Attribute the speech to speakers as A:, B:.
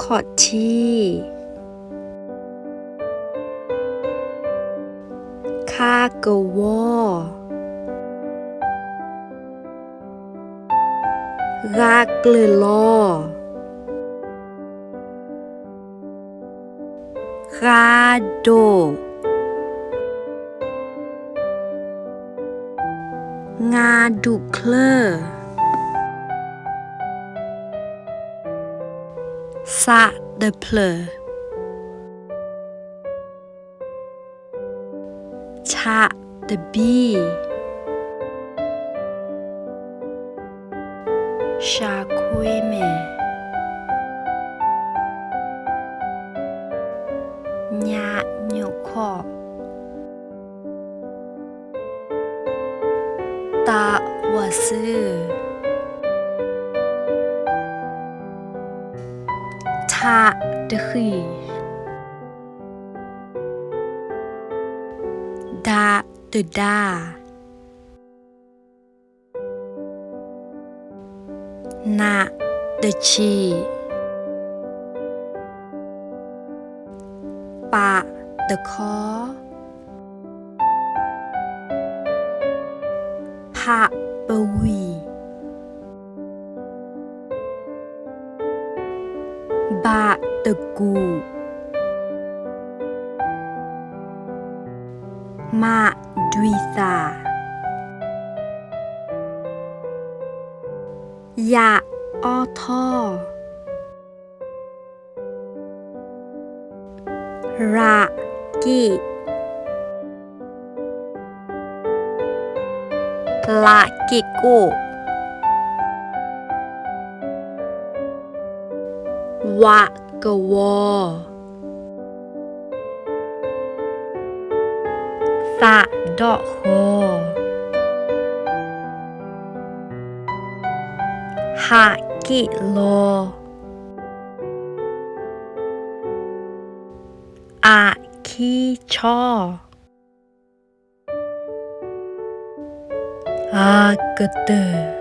A: ขอดชีคากะวอรากเกลือลอราโดงาดุเคลอสะเดเพลอชะเดบีชาคุยเมญาโยคอตาวะซือทะเดขีดาเดดานาเดชีปะเดคอพะปะวีบะเดกูมะดุยซายะออทอระกิละกิโกวะกะวอสะดอกโฮหะกิโลอะคีชออากะเตอ